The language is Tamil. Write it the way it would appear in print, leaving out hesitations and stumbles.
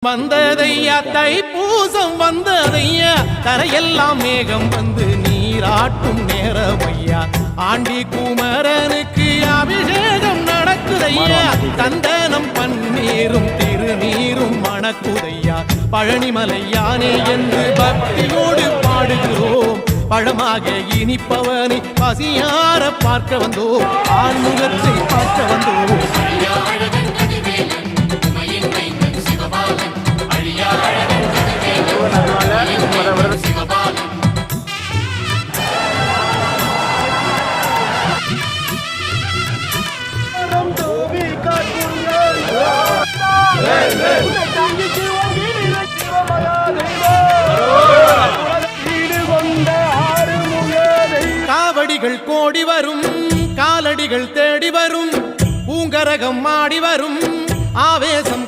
வந்ததையா தைப்பூசம் வந்ததையா தரையெல்லாம் மேகம் வந்து நீராட்டும் நேரமையா ஆண்டி குமரனுக்கு அபிஷேகம் நடக்குதையா தந்தனம் பன்னீரும் திருநீரும் மணக்குதையா பழனிமலையானே என்று பக்தியோடு பாடுகிறோம் பழமாக இனிப்பவனை பசியார பார்க்க வந்தோம் ஆன்முகத்தை பார்க்க வந்தோம் காவடிகள் கோடி வரும் காலடிகள் தேடி வரும் பூங்கரகம் ஆடி வரும் ஆவேசம்